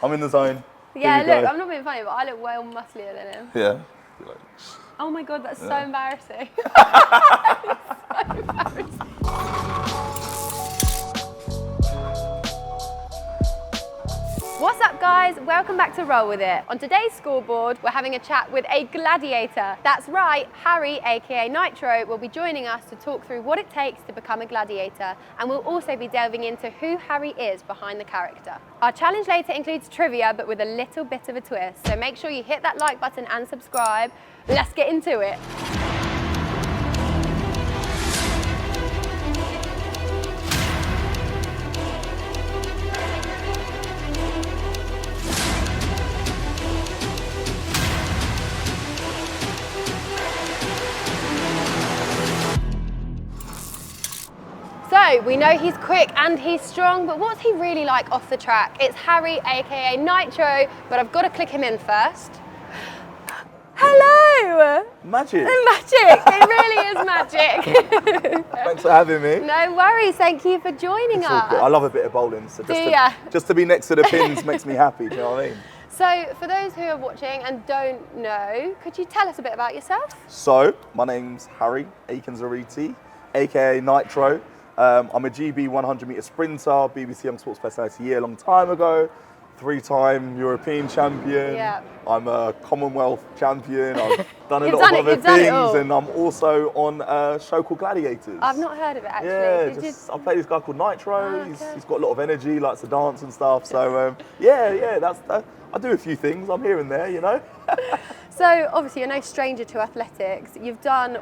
I'm in the zone. Yeah, Here you look, go. I'm not being funny, but I look well musclier than him. Yeah. Oh my God, that's so embarrassing. So embarrassing. What's up, guys? Welcome back to Roll With It. On today's scoreboard, we're having a chat with a gladiator. That's right, Harry, aka Nitro, will be joining us to talk through what it takes to become a gladiator, and we'll also be delving into who Harry is behind the character. Our challenge later includes trivia, but with a little bit of a twist, so make sure you hit that like button and subscribe. Let's get into it. So, we know he's quick and he's strong, but what's he really like off the track? It's Harry, aka Nitro, but I've got to click him in first. Hello! Magic. Magic! It really is magic. Thanks for having me. No worries, thank you for joining It's all good. us. I love a bit of bowling, so just to be next to the pins makes me happy, do you know what I mean? So, for those who are watching and don't know, could you tell us a bit about yourself? So, my name's Harry Aikines-Aryeetey, aka Nitro. I'm a GB 100 metre sprinter, BBC Young Sports Personality of the Year a long time ago, 3-time European champion. Yeah. I'm a Commonwealth champion. I've done a You've lot done of it, other you've done it things, all. and I'm also on a show called Gladiators. I've not heard of it actually. Yeah, I play this guy called Nitro. Oh, okay. He's got a lot of energy, likes to dance and stuff. So I do a few things. I'm here and there, you know. So, obviously, you're no stranger to athletics. You've done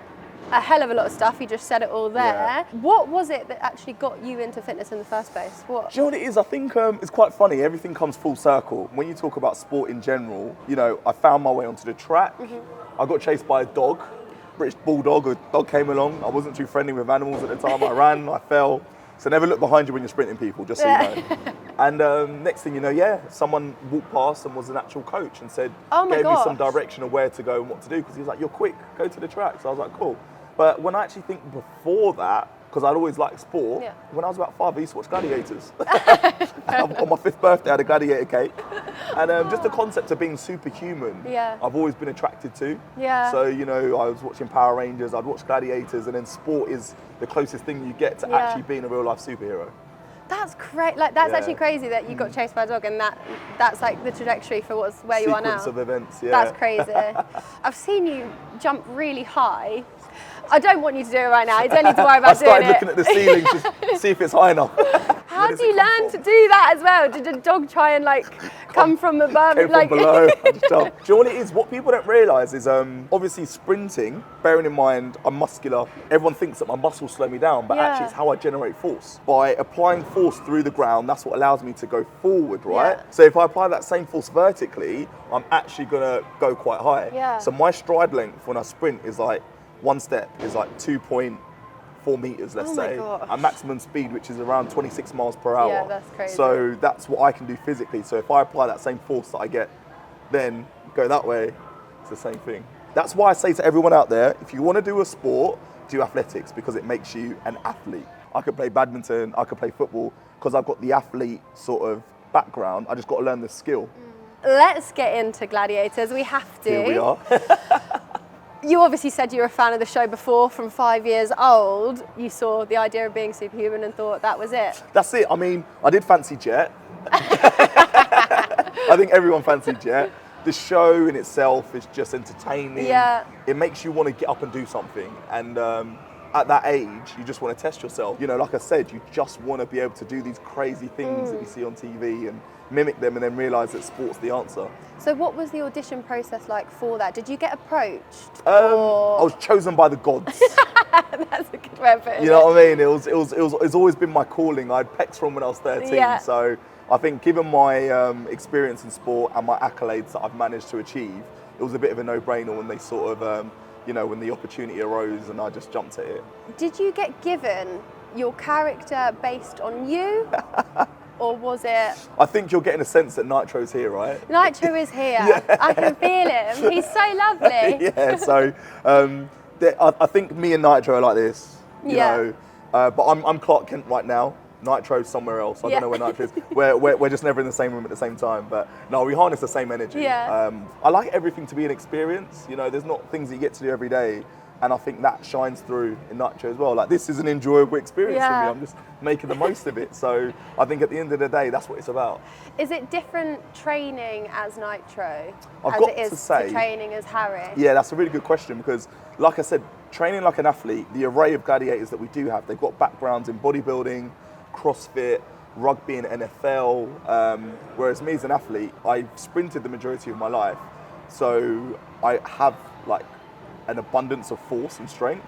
a hell of a lot of stuff. You just said it all there. Yeah. What was it that actually got you into fitness in the first place? What? Do you know what it is? I think it's quite funny. Everything comes full circle. When you talk about sport in general, you know, I found my way onto the track. I got chased by a dog, British bulldog. A dog came along. I wasn't too friendly with animals at the time. I ran, I fell. So never look behind you when you're sprinting, people, just so you know. And next thing you know, someone walked past and was an actual coach and said, gave me some direction of where to go and what to do, because he was like, you're quick, go to the track. So I was like, cool. But when I actually think before that, because I'd always liked sport, when I was about 5, I used to watch Gladiators. On my 5th birthday, I had a Gladiator cake. And just the concept of being superhuman, I've always been attracted to. Yeah. So, you know, I was watching Power Rangers, I'd watch Gladiators, and then sport is the closest thing you get to actually being a real life superhero. That's great. Like, that's actually crazy that you got chased by a dog, and that's like the trajectory for where you are now. Sequence of events, yeah. That's crazy. I've seen you jump really high. I don't want you to do it right now. You don't need to worry about doing it. I started looking at the ceiling to see if it's high enough. How do you learn to do that as well? Did the dog try and come from above? Came from below. I just jumped. Do you know what it is? What people don't realise is obviously sprinting, bearing in mind I'm muscular, everyone thinks that my muscles slow me down, but actually it's how I generate force. By applying force through the ground, that's what allows me to go forward, right? Yeah. So if I apply that same force vertically, I'm actually gonna go quite high. Yeah. So my stride length when I sprint is like, one step is like 2.4 meters, let's say. Gosh. And maximum speed, which is around 26 miles per hour. Yeah, that's crazy. So that's what I can do physically. So if I apply that same force that I get, then go that way, it's the same thing. That's why I say to everyone out there, if you want to do a sport, do athletics, because it makes you an athlete. I could play badminton, I could play football, because I've got the athlete sort of background. I just got to learn the skill. Let's get into Gladiators. We have to. Here we are. You obviously said you were a fan of the show before, from 5 years old. You saw the idea of being superhuman and thought that was it. That's it. I mean, I did fancy Jet. I think everyone fancied Jet. The show in itself is just entertaining. Yeah. It makes you want to get up and do something. And at that age, you just want to test yourself. You know, like I said, you just want to be able to do these crazy things that you see on TV and mimic them, and then realise that sport's the answer. So what was the audition process like for that? Did you get approached? I was chosen by the gods. That's a good way of putting it. You know what I mean? It's always been my calling. I had pecs from when I was 13. Yeah. So I think given my experience in sport and my accolades that I've managed to achieve, it was a bit of a no-brainer when they sort of, you know, when the opportunity arose, and I just jumped at it. Did you get given your character based on you? Or was it? I think you're getting a sense that Nitro's here, right? Nitro is here. Yeah. I can feel him. He's so lovely. Yeah, so I think me and Nitro are like this, you know. But I'm Clark Kent right now. Nitro's somewhere else. I don't know where Nitro is. We're just never in the same room at the same time. But no, we harness the same energy. Yeah. I like everything to be an experience. You know, there's not things that you get to do every day. And I think that shines through in Nitro as well. Like, this is an enjoyable experience for me. I'm just making the most of it. So I think at the end of the day, that's what it's about. Is it different training as Nitro I've as got it is to say, training as Harry? Yeah, that's a really good question because, like I said, training like an athlete, the array of gladiators that we do have, they've got backgrounds in bodybuilding, CrossFit, rugby and NFL. Whereas me as an athlete, I sprinted the majority of my life. So I have like an abundance of force and strength.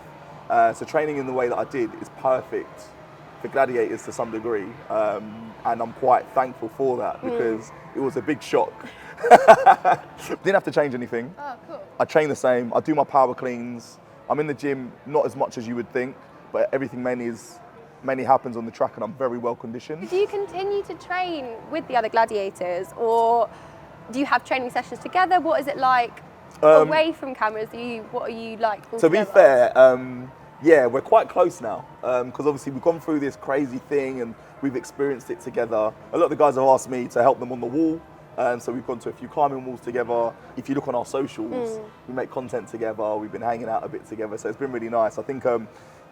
So training in the way that I did is perfect for gladiators to some degree. And I'm quite thankful for that because it was a big shock. Didn't have to change anything. Oh, cool. I train the same. I do my power cleans. I'm in the gym, not as much as you would think, but everything mainly happens on the track and I'm very well conditioned. Do you continue to train with the other gladiators or do you have training sessions together? What is it like away from cameras? What are you like altogether? To be fair, yeah, we're quite close now because obviously we've gone through this crazy thing and we've experienced it together. A lot of the guys have asked me to help them on the wall. So we've gone to a few climbing walls together. If you look on our socials, we make content together. We've been hanging out a bit together. So it's been really nice. I think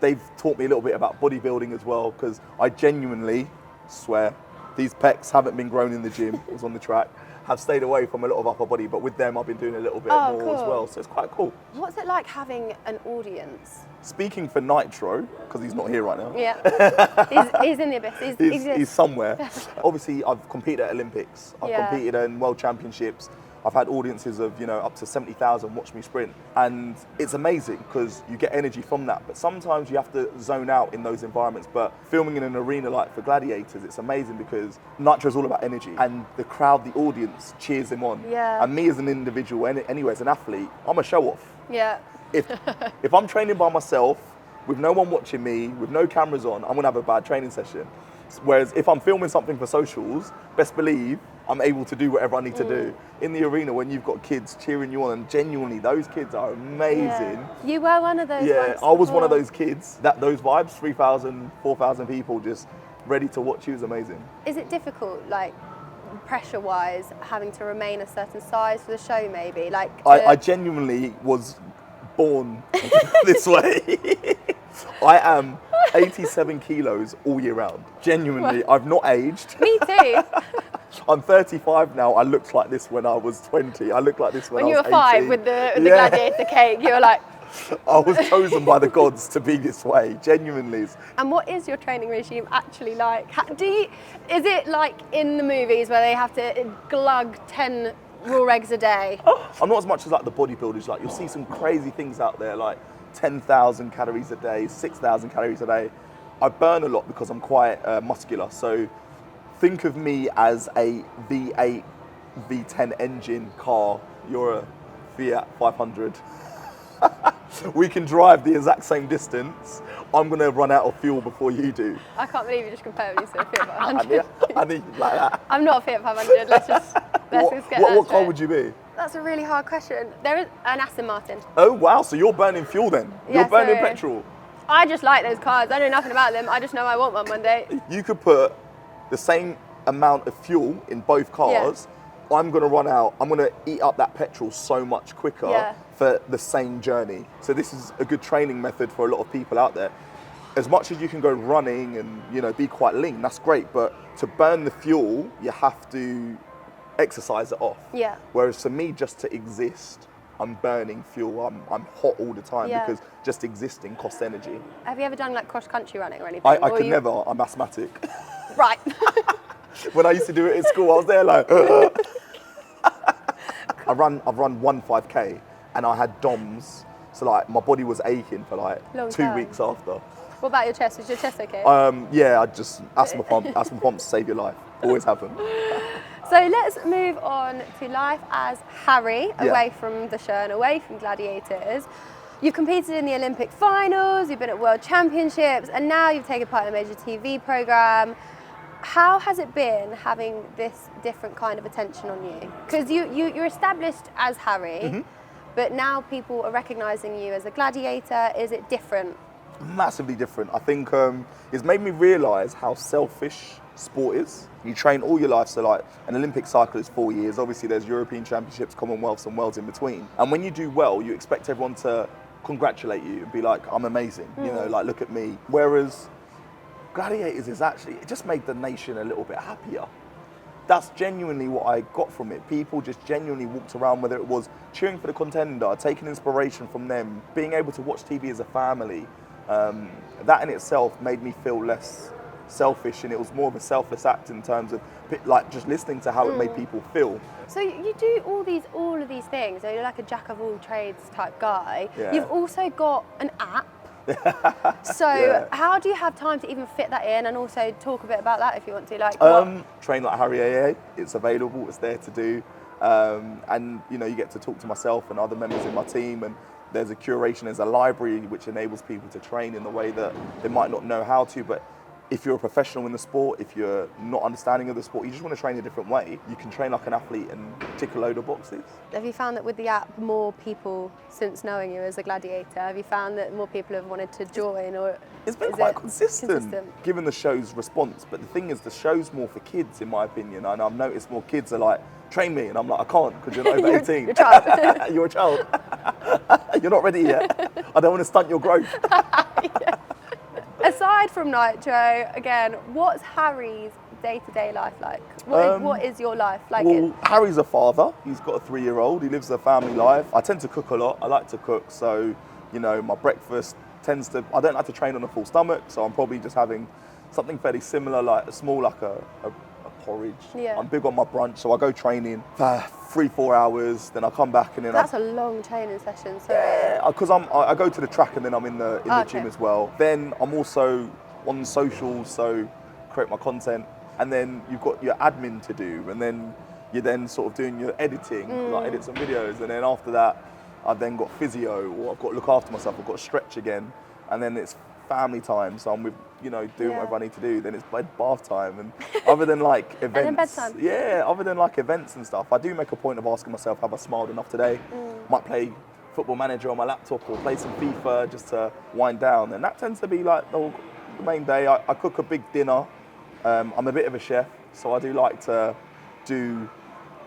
they've taught me a little bit about bodybuilding as well because I genuinely swear these pecs haven't been grown in the gym. It was on the track. Have stayed away from a lot of upper body, but with them I've been doing a little bit more as well. So it's quite cool. What's it like having an audience? Speaking for Nitro, because he's not here right now. Yeah, he's in the abyss. He's somewhere. Obviously, I've competed at Olympics. I've competed in World Championships. I've had audiences of, up to 70,000 watch me sprint. And it's amazing because you get energy from that. But sometimes you have to zone out in those environments. But filming in an arena like for Gladiators, it's amazing because Nitro is all about energy. And the crowd, the audience cheers him on. Yeah. And me as an individual, anyway, as an athlete, I'm a show off. Yeah. If I'm training by myself, with no one watching me, with no cameras on, I'm gonna have a bad training session. Whereas if I'm filming something for socials, best believe I'm able to do whatever I need to do. In the arena, when you've got kids cheering you on, and genuinely, those kids are amazing. Yeah. You were one of those ones I was before. one of those kids. Those vibes, 3,000, 4,000 people just ready to watch you is amazing. Is it difficult, like, pressure-wise, having to remain a certain size for the show, maybe? Like, I genuinely was born this way. I am 87 kilos all year round. Genuinely, I've not aged. Me too. I'm 35 now. I looked like this when I was 20. I looked like this when I was 18. When you were 5 with the Gladiator cake, you were like... I was chosen by the gods to be this way, genuinely. And what is your training regime actually like? Is it like in the movies where they have to glug 10 raw eggs a day? I'm not as much as like the bodybuilders. Like, you'll see some crazy things out there, like 10,000 calories a day, 6,000 calories a day. I burn a lot because I'm quite muscular. So think of me as a V8, V10 engine car. You're a Fiat 500. We can drive the exact same distance. I'm going to run out of fuel before you do. I can't believe you just compared me to a Fiat 500. I need like that. I'm not a Fiat 500. Let's just get that What car straight. would you be? That's a really hard question. There is an Aston Martin. Oh wow, so you're burning fuel then? Yeah, You're burning so petrol. I just like those cars. I know nothing about them. I just know I want one day. You could put the same amount of fuel in both cars. I'm going to run out. I'm going to eat up that petrol so much quicker for the same journey. So this is a good training method for a lot of people out there. As much as you can go running and be quite lean, that's great. But to burn the fuel, you have to exercise it off. Yeah. Whereas for me, just to exist, I'm burning fuel. I'm hot all the time because just existing costs energy. Have you ever done like cross country running or anything? I could never. I'm asthmatic. Right. When I used to do it at school, I was there like. I've run one 5K and I had DOMS, so like my body was aching for like Long 2 time. weeks after. What about your chest? Is your chest okay? Yeah, I just asthma pumps save your life. Always happen. So let's move on to life as Harry, away from the show and away from Gladiators. You've competed in the Olympic finals, you've been at World Championships, and now you've taken part in a major TV programme. How has it been having this different kind of attention on you? Because you're established as Harry, but now people are recognising you as a gladiator. Is it different? Massively different. I think it's made me realise how selfish sport is. You train all your life, so like an Olympic cycle is 4 years. Obviously there's European Championships, Commonwealths and Worlds in between. And when you do well, you expect everyone to congratulate you and be like, I'm amazing, you know, like look at me. Whereas Gladiators is actually, it just made the nation a little bit happier. That's genuinely what I got from it. People just genuinely walked around, whether it was cheering for the contender, taking inspiration from them, being able to watch TV as a family. That in itself made me feel less selfish, and it was more of a selfless act in terms of like just listening to how it made people feel. So you do all of these things. So you're like a jack of all trades type guy. Yeah. You've also got an app. So how do you have time to even fit that in, and also talk a bit about that if you want to? Like train like Harry Aikines-Aryeetey. It's available. It's there to do, and you know you get to talk to myself and other members in my team, and there's a curation, there's a library which enables people to train in the way that they might not know how to. But if you're a professional in the sport, if you're not understanding of the sport, you just want to train a different way, you can train like an athlete and tick a load of boxes. Have you found that with the app, more people, since knowing you as a gladiator, have you found that more people have wanted to join, or it's been quite consistent given the show's response? But the thing is, the show's more for kids, in my opinion, and I've noticed more kids are like, train me, and I'm like, I can't, because you're not over 18. You're a child. You're a child. You're not ready yet. I don't want to stunt your growth. Aside from Nitro, again, what's Harry's day-to-day life like? What is your life like? Well, Harry's a father. He's got a 3-year-old. He lives a family life. I tend to cook a lot. I like to cook, so you know, my breakfast tends to. I don't like to train on a full stomach, so I'm probably just having something fairly similar, like a small, like a porridge. Yeah. I'm big on my brunch, so I go training for 3-4 hours. Then I come back and then that's a long training session. Sorry. Yeah, because I go to the track and then I'm in the gym as well. Then I'm also on socials, so create my content, and then you've got your admin to do, and then you're then sort of doing your editing, like edit some videos, and then after that I've then got physio, or I've got to look after myself, I've got to stretch again, and then it's family time, so I'm with, you know, doing whatever I need to do. Then it's bath time, and other than like events, and then bedtime. other than like events and stuff, I do make a point of asking myself, have I smiled enough today? Might play Football Manager on my laptop or play some FIFA just to wind down, and that tends to be like the main day. I cook a big dinner. I'm a bit of a chef, so I do like to do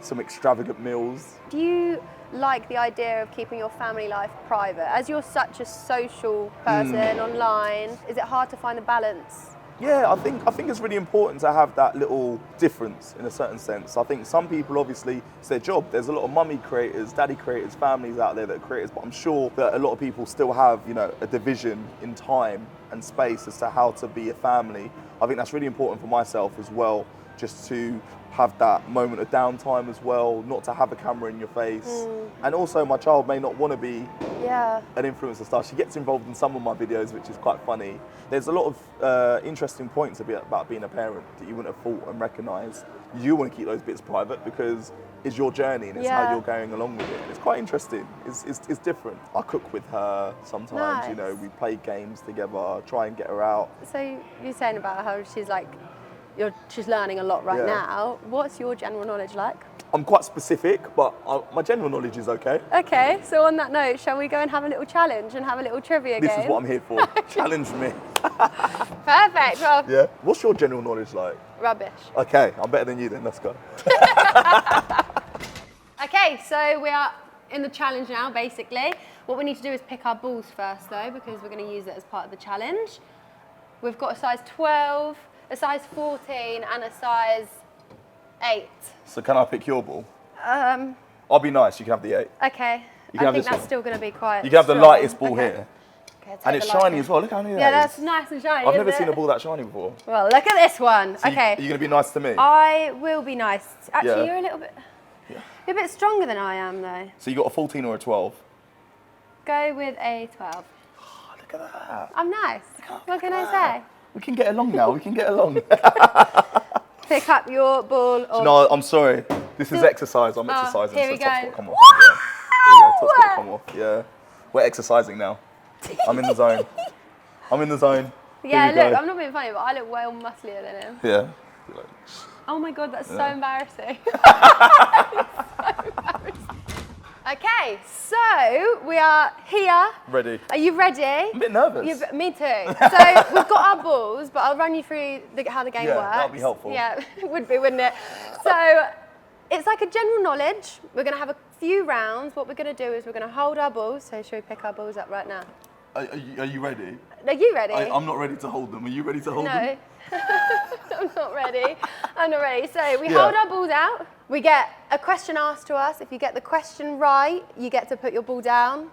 some extravagant meals. Do you like the idea of keeping your family life private? As you're such a social person online, is it hard to find a balance? Yeah, I think it's really important to have that little difference in a certain sense. I think some people, obviously, it's their job. There's a lot of mummy creators, daddy creators, families out there that are creators, but I'm sure that a lot of people still have, you know, a division in time and space as to how to be a family. I think that's really important for myself as well, just to have that moment of downtime as well, not to have a camera in your face. And also my child may not want to be an influencer star. She gets involved in some of my videos, which is quite funny. There's a lot of interesting points about being a parent that you wouldn't have thought and recognised. You want to keep those bits private because it's your journey and it's how you're going along with it. And it's quite interesting. It's different. I cook with her sometimes, you know, we play games together, try and get her out. So you're saying about how she's like, she's learning a lot right now. What's your general knowledge like? I'm quite specific, but my general knowledge is okay. Okay, so on that note, shall we go and have a little challenge and have a little trivia game? This is what I'm here for. Challenge me. Perfect. Well, yeah. What's your general knowledge like? Rubbish. Okay, I'm better than you then. Let's go. Okay, so we are in the challenge now, basically. What we need to do is pick our balls first, though, because we're going to use it as part of the challenge. We've got a size 12, a size 14, and a size 8. So can I pick your ball? I'll be nice, you can have the 8. Okay. I think that's still going to be quite You can have the lightest ball here. Okay, and it's shiny as well, look how neat that is. Yeah, that's nice and shiny, I've never seen a ball that shiny before. Well, look at this one. So okay. Are you going to be nice to me? I will be nice. Actually, you're a little bit... You're a bit stronger than I am, though. So you got a 14 or a 12? Go with a 12. Oh, look at that. I'm nice. What can I say? We can get along now, we can get along. Pick up your ball. No, I'm sorry. This is exercise. I'm exercising. Here we go. Top spot come off. Yeah. Top spot come off. Yeah. We're exercising now. I'm in the zone. I'm in the zone. Yeah, look, I'm not being funny, but I look way more musclier than him. Yeah. Oh my God, that's so embarrassing. So embarrassing. Okay, Okay, so we are here. Ready. Are you ready? I'm a bit nervous. Me too. So we've got our balls, but I'll run you through how the game works. Yeah, that'll be helpful. Yeah, it would be, wouldn't it? So it's like a general knowledge. We're going to have a few rounds. What we're going to do is we're going to hold our balls. So should we pick our balls up right now? Are you ready? Are you ready? I'm not ready to hold them. Are you ready to hold them? No. I'm not ready. I'm not ready. So we hold our balls out. We get a question asked to us. If you get the question right, you get to put your ball down.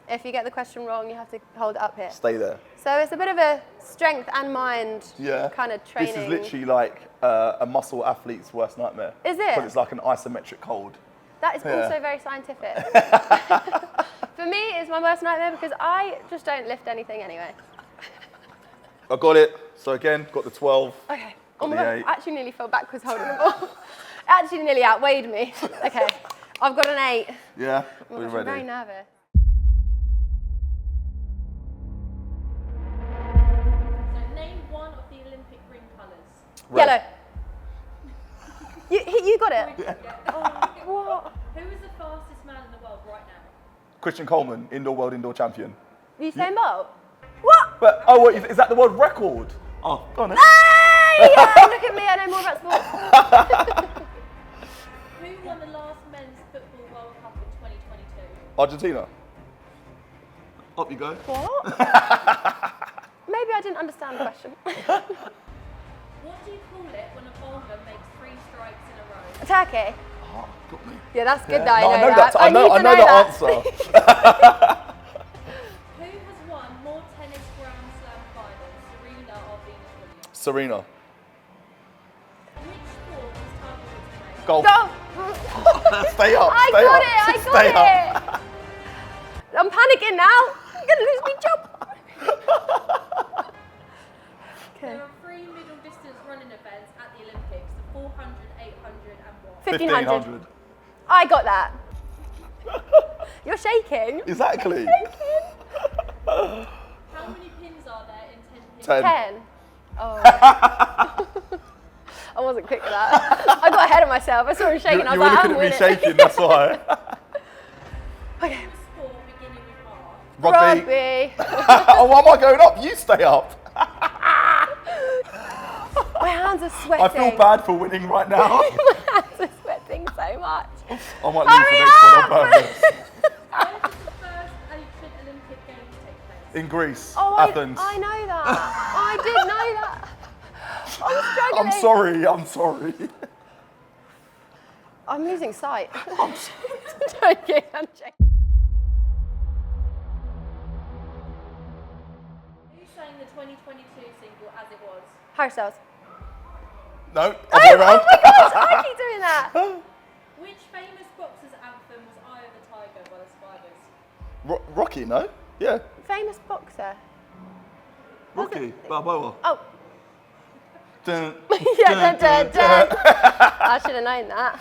If you get the question wrong, you have to hold it up here. Stay there. So it's a bit of a strength and mind kind of training. This is literally like a muscle athlete's worst nightmare. Is it? Because it's like an isometric hold. That is also very scientific. For me, it's my worst nightmare because I just don't lift anything anyway. I got it. So again, got the 12. Okay. Oh my God, 8. I actually nearly fell backwards holding the ball. It actually nearly outweighed me. Okay, I've got an 8. Yeah, Oh we're gosh, ready. I'm very nervous. So name one of the Olympic ring colours. Red. Yellow. You got it? Oh, what? Who is the fastest man in the world right now? Christian Coleman, world indoor champion. Usain Bolt? What? But wait, is that the world record? Oh, go on then. Hey! Look at me, I know more about sports. Who won the last men's football World Cup in 2022? Argentina. Up you go. What? Maybe I didn't understand the question. What do you call it when a bowler makes 3 strikes in a row? A turkey? Oh, got me. Yeah, that's good Yeah. that No, I know that. I know need to the that. answer. Who has won more tennis Grand Slam finals, Serena or Venus Williams? Serena. Which sport is Tiger Woods playing? Golf. Go! Stay up. I stay got up. it, I Stay got up. it. I'm panicking now. I'm going to lose my job. Okay. There are 3 middle distance running events at the Olympics, the 400, 800 and what? 1500. I got that. You're shaking. Exactly. How many pins are there in 10 pins? 10. 10. Oh. I wasn't quick with that. I got ahead of myself. I saw him shaking. I You was were like, looking I'm at me winning. shaking, that's why. Okay. Name a sport beginning with R. Rugby. Rugby. Oh, why am I going up? You stay up. My hands are sweating. I feel bad for winning right now. My hands are sweating so much. I might lose the next one on purpose. Where did the first ancient Olympic Games take place? In Greece, Oh, Athens. I know that. I did know that. I'm struggling. I'm sorry, I'm sorry. I'm losing sight. I'm sorry. joking, I'm joking. Who sang the 2022 single As It Was? Harry Styles. No, other way Oh around. my gosh, I keep doing that. Which famous boxer's anthem was Eye of the Tiger by the Survivors? Rocky, no? Yeah, Famous boxer. Rocky Balboa. Oh, Dun, yeah, dun, dun, dun, dun, dun. I should have known that.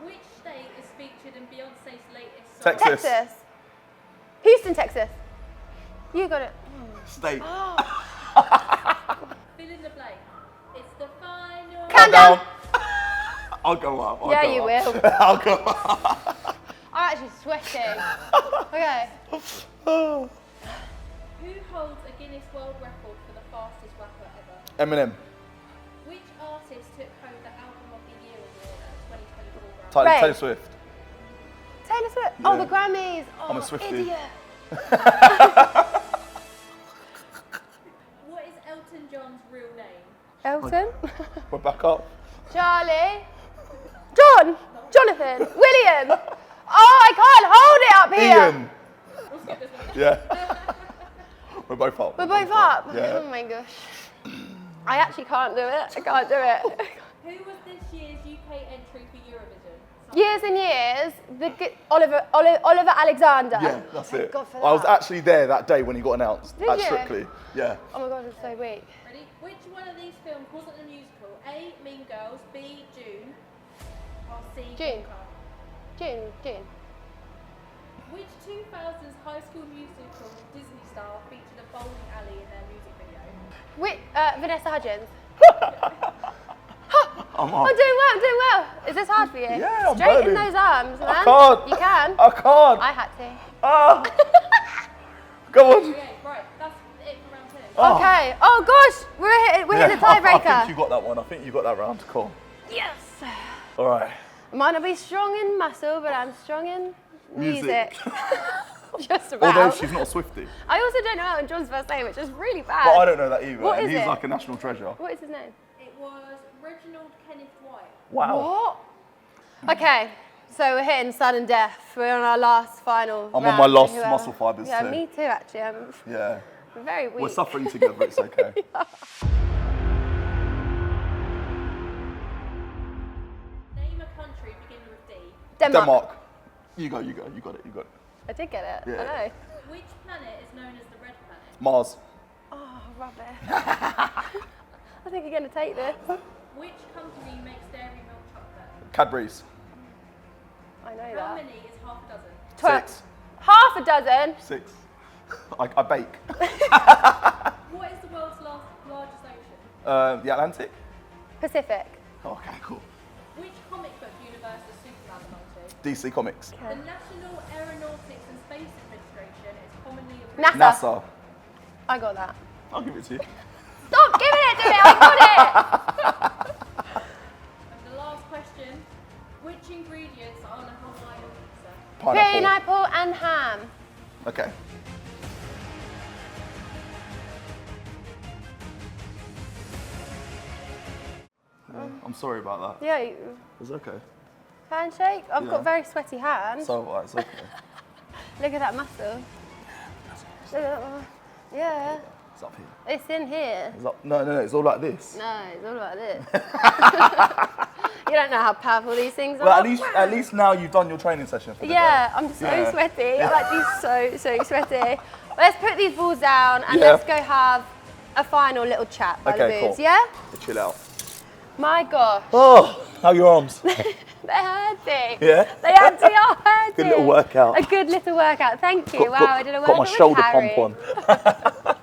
Which state is featured in Beyonce's latest song? Texas. Texas. Houston, Texas. You got it. State. Fill in the blank. It's the final. Count down. I'll go up. I'll Yeah, go you up. will. I'll go up. I'm actually sweating. Okay. Who holds a Guinness World Record for the fastest rapper ever? Eminem. Which artist took home the Album of the Year award at the 2024 Grammy? Ray. Taylor Swift. Taylor Swift. Oh, Yeah. the Grammys. Oh, I'm a Swiftie. idiot. What is Elton John's real name? Elton. We're back up. Charlie. John. Jonathan. William. Oh, I can't hold it up here. Ian. We'll skip this one. Yeah. We're both up. We're both up. Yeah. Oh my gosh. I actually can't do it. I can't do it. Who was this year's UK entry for Eurovision? Years and years, Oliver Alexander. Yeah, that's Thank it. God for I was that. actually there that day when he got announced Did at you? Strictly. Yeah. Oh my God, I'm so weak. Ready? Which one of these films wasn't a musical? A. Mean Girls. B. June. Or C. June. Wonka? June. Which 2000s High School Musical Disney star featured a bowling alley in their music video? Vanessa Hudgens. I'm I'm doing well, I'm doing well. Is this hard for you? Yeah, I'm Straighten burning. those arms, man. I can't. You can. I can't. I had to. Ah. Go on. Okay, right, that's it for round 2. Oh. Okay. Oh gosh, we're hitting the I tiebreaker. think you got that one. I think you got that round. Cool. Yes. All right. Might not be strong in muscle, but I'm strong in music. Just Although about. she's not a Swiftie. I also don't know Elton John's first name, which is really bad. But I don't know that either. What and is he's it? like a national treasure. What is his name? It was Reginald Kenneth White. Wow. What? Okay, so we're hitting sudden death. We're on our last final I'm on round my for last whoever. muscle fibers Yeah, too. me too, actually. I'm Yeah. very weak. We're suffering together. It's okay. Name a country beginning with D. Denmark. You got it. You got it. I did get it. Yeah. I know. Which planet is known as the Red Planet? Mars. Oh, rubbish. I think you're going to take this. Which company makes dairy milk chocolate? Cadbury's. I know How that. many is half a dozen? 6. Half a dozen. 6. I bake. What is the world's largest ocean? The Atlantic. Pacific. Okay, cool. Which comic book universe does Superman belong to? DC Comics. The National Aeronautics and Space Administration is commonly NASA. NASA. I got that. I'll give it to you. Stop giving it to me. I got it. And the last question, which ingredients are on a Hawaiian pizza? Pineapple. Pineapple and ham. Okay. Yeah, I'm sorry about that. Yeah, It's okay. handshake. I've Yeah. got very sweaty hands. So it's okay. Look at that muscle. Look at that one. Yeah, It's up here. it's in here. It's up. No. It's all like this. No, it's all like this. You don't know how powerful these things Well, are. at least now you've done your training session for the Yeah, day. I'm so Yeah. sweaty. I'm actually so sweaty. Let's put these balls down and Yeah. let's go have a final little chat by the Okay, booze, cool. yeah? Chill out. My gosh, Oh, how are your arms? they're hurting. Yeah? They actually are hurting. Good little workout. A good little workout, thank you. Wow, I did a got workout my with shoulder Harry. pump on.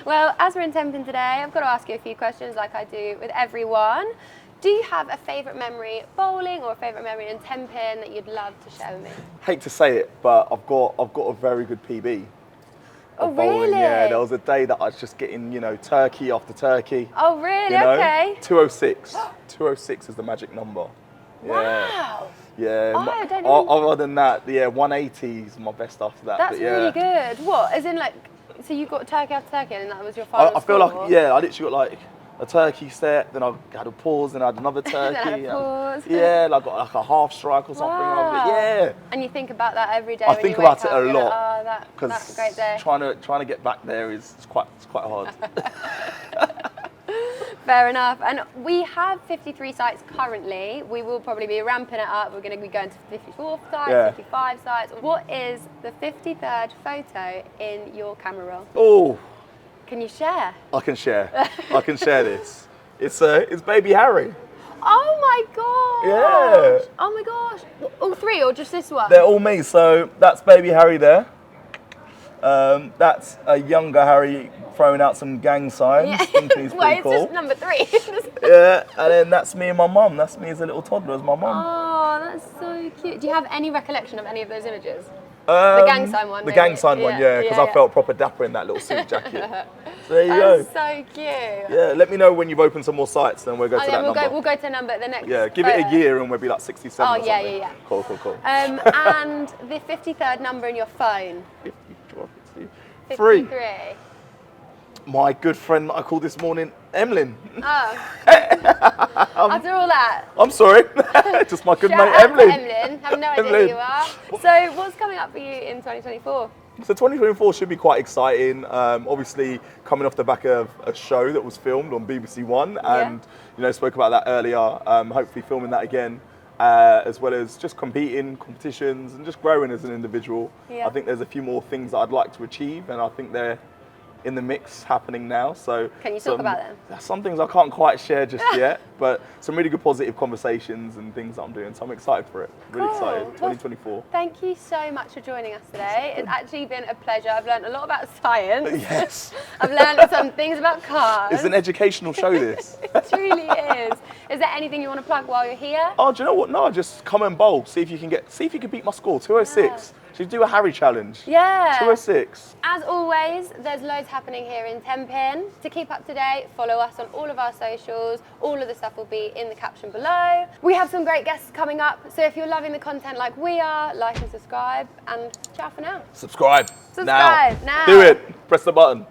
Well, as we're in Tenpin today, I've got to ask you a few questions like I do with everyone. Do you have a favourite memory bowling or a favourite memory in Tenpin that you'd love to share with me? Hate to say it, but I've got a very good PB. Oh, of bowling. really? Yeah, there was a day that I was just getting, turkey after turkey. Oh, really? You know? Okay. 206. 206 is the magic number. Yeah. Wow. Yeah. Oh, I don't even- Other than that, yeah, 180 is my best after that. That's but yeah. really good. What? As in, like, so you got turkey after turkey and that was your final I feel score? like, yeah, I literally got like a turkey set, then I had a pause, then I had another Then turkey. had a pause. Yeah, like got like a half strike or something. Wow. Yeah. And you think about that every day I when think you wake about it up, a you're lot. Like, oh, that's a Because great day. trying to get back there is quite hard. Fair enough. And we have 53 sites currently. We will probably be ramping it up. We're going to be going to 54 sites, Yeah. 55 sites. What is the 53rd photo in your camera roll? Oh, Can you share? I can share. I can share this. It's baby Harry. Oh my gosh! Yeah. Oh my gosh! All three or just this one? They're all me. So that's baby Harry there. That's a younger Harry throwing out some gang signs. Yeah. Thinking he's Well, pretty it's cool. just number 3. Yeah, and then that's me and my mum. That's me as a little toddler, as my mum. Oh, that's so cute. Do you have any recollection of any of those images? The gang sign one, The maybe. gang sign one, Yeah, yeah, because yeah, I yeah. felt proper dapper in that little suit jacket. So there you go. That's so cute. Yeah, let me know when you've opened some more sites, then we'll go to And that then number. we'll go to number the next. Yeah, give it a photo. year and we'll be like 67 Oh, or yeah, something. yeah. Cool. And the 53rd number in your phone. 53. 53. My good friend that I called this morning, Emlyn. Oh. After all that. I'm sorry. Just my good Shout mate, out to Emlyn. Emlyn. Have no idea who Emlyn. you are. So what's coming up for you in 2024? So 2024 should be quite exciting. Obviously, coming off the back of a show that was filmed on BBC One, and spoke about that earlier. Hopefully, filming that again, as well as just competing, competitions, and just growing as an individual. Yeah. I think there's a few more things that I'd like to achieve, and I think they're in the mix happening now. So Can you talk about them? Some things I can't quite share just yet, but some really good positive conversations and things that I'm doing. So I'm excited for it. Really Cool. excited. Well, 2024. Thank you so much for joining us today. It's actually been a pleasure. I've learned a lot about science. Yes. I've learned some things about cars. It's an educational show, this. It truly is. Is there anything you want to plug while you're here? Oh, do you know what? No, just come and bowl. See if you can beat my score. 206. Should do a Harry challenge. Yeah. 206. As always, there's loads happening here in Tenpin. To keep up to date, follow us on all of our socials. All of the stuff will be in the caption below. We have some great guests coming up, so if you're loving the content like we are, like and subscribe, and ciao for now. Subscribe. Subscribe now. Do it. Press the button.